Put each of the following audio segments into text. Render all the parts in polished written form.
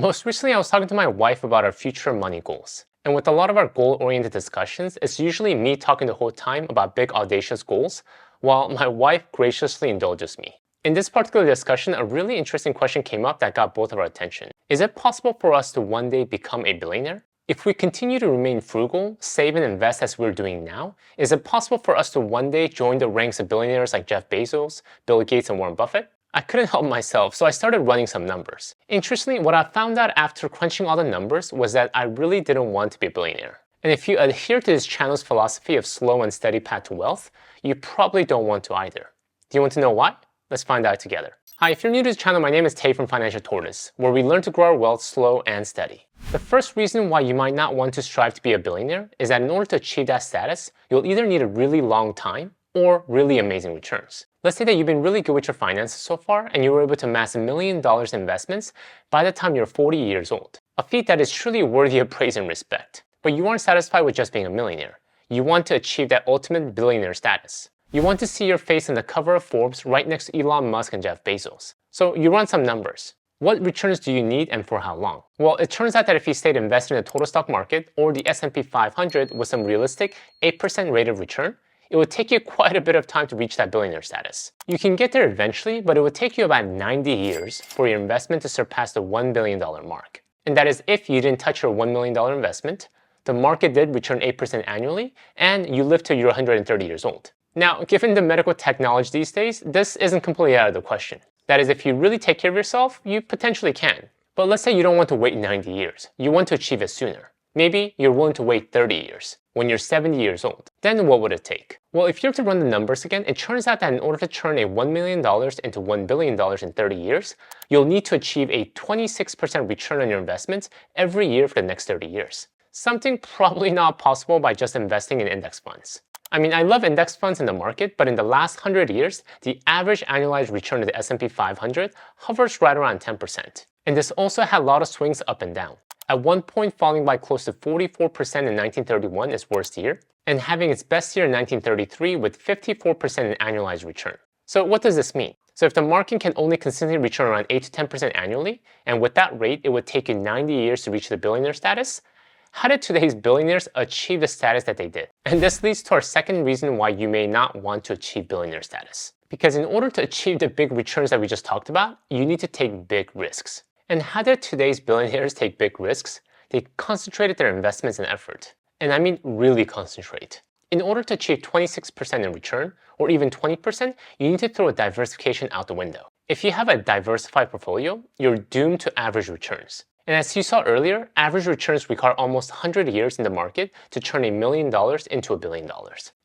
Most recently, I was talking to my wife about our future money goals. And with a lot of our goal-oriented discussions, it's usually me talking the whole time about big, audacious goals, while my wife graciously indulges me. In this particular discussion, a really interesting question came up that got both of our attention. Is it possible for us to one day become a billionaire? If we continue to remain frugal, save and invest as we're doing now, is it possible for us to one day join the ranks of billionaires like Jeff Bezos, Bill Gates, and Warren Buffett? I couldn't help myself, so I started running some numbers. Interestingly, what I found out after crunching all the numbers was that I really didn't want to be a billionaire. And if you adhere to this channel's philosophy of slow and steady path to wealth, you probably don't want to either. Do you want to know why? Let's find out together. Hi, if you're new to this channel, my name is Tay from Financial Tortoise, where we learn to grow our wealth slow and steady. The first reason why you might not want to strive to be a billionaire is that in order to achieve that status, you'll either need a really long time or really amazing returns. Let's say that you've been really good with your finances so far and you were able to amass $1 million in investments by the time you're 40 years old. A feat that is truly worthy of praise and respect. But you aren't satisfied with just being a millionaire. You want to achieve that ultimate billionaire status. You want to see your face on the cover of Forbes right next to Elon Musk and Jeff Bezos. So you run some numbers. What returns do you need and for how long? Well, it turns out that if you stayed invested in the total stock market or the S&P 500 with some realistic 8% rate of return, it would take you quite a bit of time to reach that billionaire status. You can get there eventually, but it would take you about 90 years for your investment to surpass the $1 billion mark. And that is if you didn't touch your $1 million investment, the market did return 8% annually, and you live till you're 130 years old. Now, given the medical technology these days, this isn't completely out of the question. That is, if you really take care of yourself, you potentially can. But let's say you don't want to wait 90 years. You want to achieve it sooner. Maybe you're willing to wait 30 years, when you're 70 years old. Then what would it take? Well, if you're to run the numbers again, it turns out that in order to turn a $1 million into $1 billion in 30 years, you'll need to achieve a 26% return on your investments every year for the next 30 years. Something probably not possible by just investing in index funds. I mean, I love index funds in the market, but in the last 100 years, the average annualized return of the S&P 500 hovers right around 10%. And this also had a lot of swings up and down. At one point falling by close to 44% in 1931, its worst year, and having its best year in 1933 with 54% in annualized return. So what does this mean? So if the market can only consistently return around 8 to 10% annually, and with that rate, it would take you 90 years to reach the billionaire status, how did today's billionaires achieve the status that they did? And this leads to our second reason why you may not want to achieve billionaire status. Because in order to achieve the big returns that we just talked about, you need to take big risks. And how did today's billionaires take big risks? They concentrated their investments and effort. And I mean really concentrate. In order to achieve 26% in return, or even 20%, you need to throw a diversification out the window. If you have a diversified portfolio, you're doomed to average returns. And as you saw earlier, average returns require almost 100 years in the market to turn $1 million into $1 billion.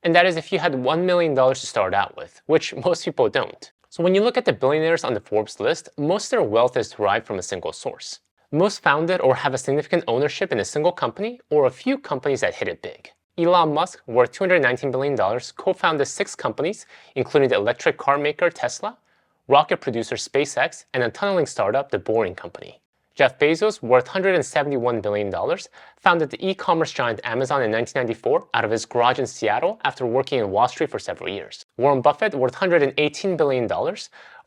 And that is if you had $1 million to start out with, which most people don't. So when you look at the billionaires on the Forbes list, most of their wealth is derived from a single source. Most founded or have a significant ownership in a single company or a few companies that hit it big. Elon Musk, worth $219 billion, co-founded 6 companies, including the electric car maker Tesla, rocket producer SpaceX, and a tunneling startup, The Boring Company. Jeff Bezos, worth $171 billion, founded the e-commerce giant Amazon in 1994 out of his garage in Seattle after working in Wall Street for several years. Warren Buffett, worth $118 billion,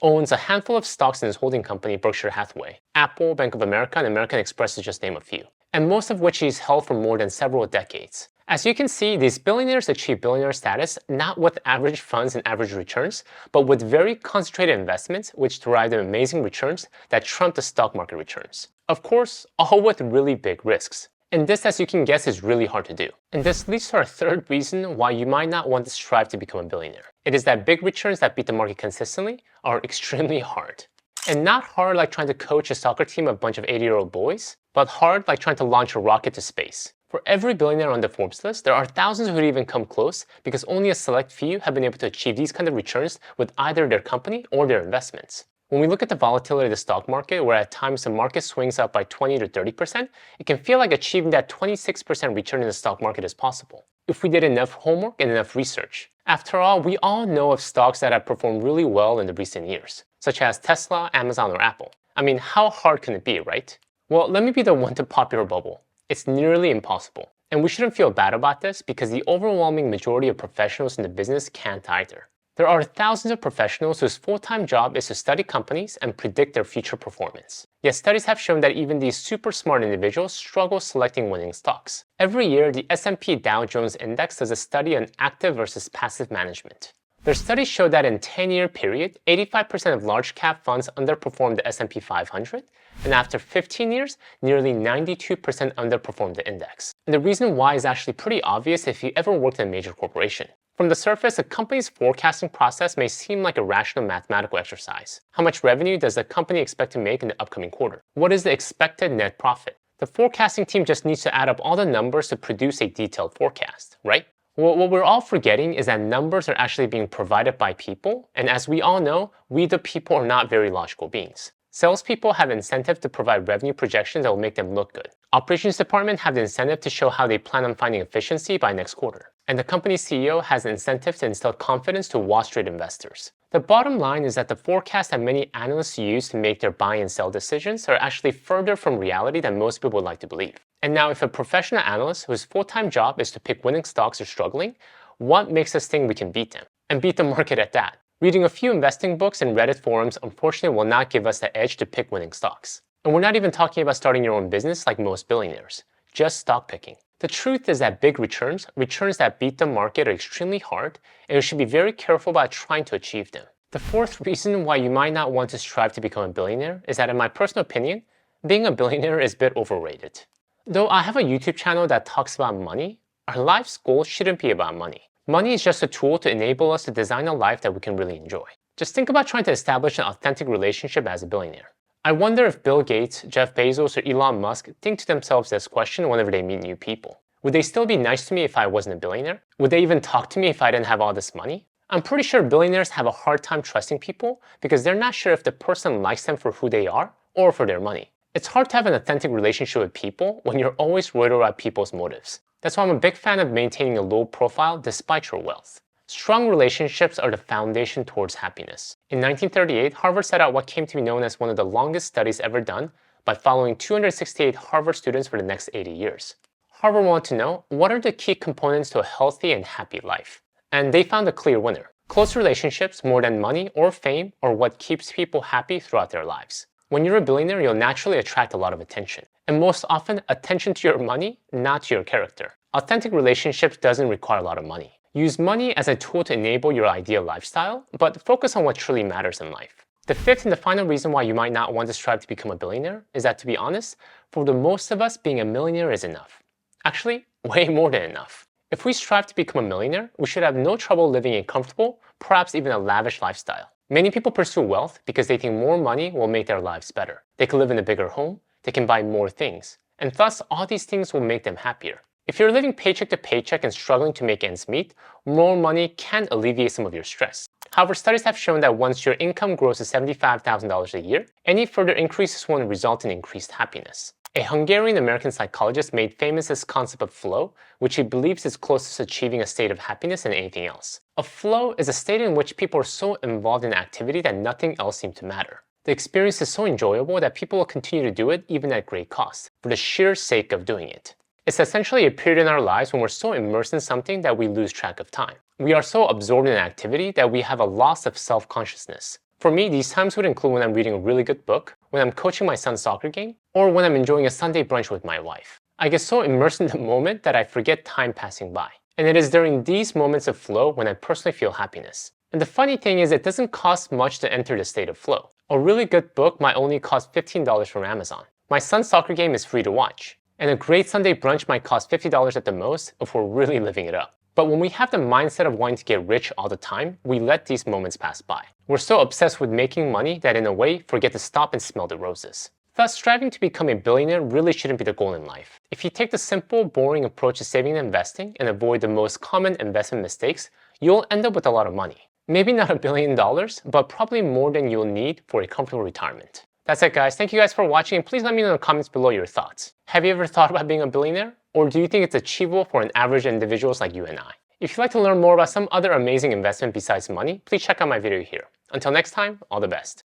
owns a handful of stocks in his holding company, Berkshire Hathaway, Apple, Bank of America, and American Express to just name a few, and most of which he's held for more than several decades. As you can see, these billionaires achieve billionaire status not with average funds and average returns, but with very concentrated investments which derive them amazing returns that trump the stock market returns. Of course, all with really big risks. And this, as you can guess, is really hard to do. And this leads to our third reason why you might not want to strive to become a billionaire. It is that big returns that beat the market consistently are extremely hard. And not hard like trying to coach a soccer team of a bunch of 80-year-old boys, but hard like trying to launch a rocket to space. For every billionaire on the Forbes list, there are thousands who would even come close because only a select few have been able to achieve these kind of returns with either their company or their investments. When we look at the volatility of the stock market, where at times the market swings up by 20 to 30%, it can feel like achieving that 26% return in the stock market is possible, if we did enough homework and enough research. After all, we all know of stocks that have performed really well in the recent years, such as Tesla, Amazon, or Apple. I mean, how hard can it be, right? Well, let me be the one to pop your bubble. It's nearly impossible. And we shouldn't feel bad about this because the overwhelming majority of professionals in the business can't either. There are thousands of professionals whose full-time job is to study companies and predict their future performance. Yet studies have shown that even these super smart individuals struggle selecting winning stocks. Every year, the S&P Dow Jones Index does a study on active versus passive management. Their studies show that in a 10-year period, 85% of large-cap funds underperformed the S&P 500, and after 15 years, nearly 92% underperformed the index. And the reason why is actually pretty obvious if you ever worked in a major corporation. From the surface, a company's forecasting process may seem like a rational mathematical exercise. How much revenue does the company expect to make in the upcoming quarter? What is the expected net profit? The forecasting team just needs to add up all the numbers to produce a detailed forecast, right? Well, what we're all forgetting is that numbers are actually being provided by people, and as we all know, we the people are not very logical beings. Salespeople have incentive to provide revenue projections that will make them look good. Operations department have the incentive to show how they plan on finding efficiency by next quarter. And the company's CEO has the incentive to instill confidence to Wall Street investors. The bottom line is that the forecasts that many analysts use to make their buy and sell decisions are actually further from reality than most people would like to believe. And now if a professional analyst whose full-time job is to pick winning stocks are struggling, what makes us think we can beat them? And beat the market at that? Reading a few investing books and Reddit forums unfortunately will not give us the edge to pick winning stocks. And we're not even talking about starting your own business like most billionaires, just stock picking. The truth is that big returns that beat the market are extremely hard, and you should be very careful about trying to achieve them. The fourth reason why you might not want to strive to become a billionaire is that in my personal opinion, being a billionaire is a bit overrated. Though I have a YouTube channel that talks about money, our life's goal shouldn't be about money. Money is just a tool to enable us to design a life that we can really enjoy. Just think about trying to establish an authentic relationship as a billionaire. I wonder if Bill Gates, Jeff Bezos, or Elon Musk think to themselves this question whenever they meet new people. Would they still be nice to me if I wasn't a billionaire? Would they even talk to me if I didn't have all this money? I'm pretty sure billionaires have a hard time trusting people because they're not sure if the person likes them for who they are or for their money. It's hard to have an authentic relationship with people when you're always worried about people's motives. That's why I'm a big fan of maintaining a low profile despite your wealth. Strong relationships are the foundation towards happiness. In 1938, Harvard set out what came to be known as one of the longest studies ever done by following 268 Harvard students for the next 80 years. Harvard wanted to know, what are the key components to a healthy and happy life? And they found a clear winner. Close relationships, more than money or fame, are what keeps people happy throughout their lives. When you're a billionaire, you'll naturally attract a lot of attention. And most often, attention to your money, not to your character. Authentic relationships doesn't require a lot of money. Use money as a tool to enable your ideal lifestyle, but focus on what truly matters in life. The fifth and the final reason why you might not want to strive to become a billionaire is that, to be honest, for the most of us, being a millionaire is enough. Actually, way more than enough. If we strive to become a millionaire, we should have no trouble living a comfortable, perhaps even a lavish lifestyle. Many people pursue wealth because they think more money will make their lives better. They can live in a bigger home, they can buy more things, and thus all these things will make them happier. If you're living paycheck to paycheck and struggling to make ends meet, more money can alleviate some of your stress. However, studies have shown that once your income grows to $75,000 a year, any further increases won't result in increased happiness. A Hungarian-American psychologist made famous this concept of flow, which he believes is closest to achieving a state of happiness than anything else. A flow is a state in which people are so involved in activity that nothing else seems to matter. The experience is so enjoyable that people will continue to do it even at great cost, for the sheer sake of doing it. It's essentially a period in our lives when we're so immersed in something that we lose track of time. We are so absorbed in activity that we have a loss of self-consciousness. For me, these times would include when I'm reading a really good book, when I'm coaching my son's soccer game, or when I'm enjoying a Sunday brunch with my wife. I get so immersed in the moment that I forget time passing by. And it is during these moments of flow when I personally feel happiness. And the funny thing is, it doesn't cost much to enter the state of flow. A really good book might only cost $15 from Amazon. My son's soccer game is free to watch. And a great Sunday brunch might cost $50 at the most if we're really living it up. But when we have the mindset of wanting to get rich all the time, we let these moments pass by. We're so obsessed with making money that in a way, forget to stop and smell the roses. Thus, striving to become a billionaire really shouldn't be the goal in life. If you take the simple, boring approach to saving and investing and avoid the most common investment mistakes, you'll end up with a lot of money. Maybe not $1 billion, but probably more than you'll need for a comfortable retirement. That's it, guys. Thank you guys for watching, and please let me know in the comments below your thoughts. Have you ever thought about being a billionaire? Or do you think it's achievable for an average individuals like you and I? If you'd like to learn more about some other amazing investment besides money, please check out my video here. Until next time, all the best.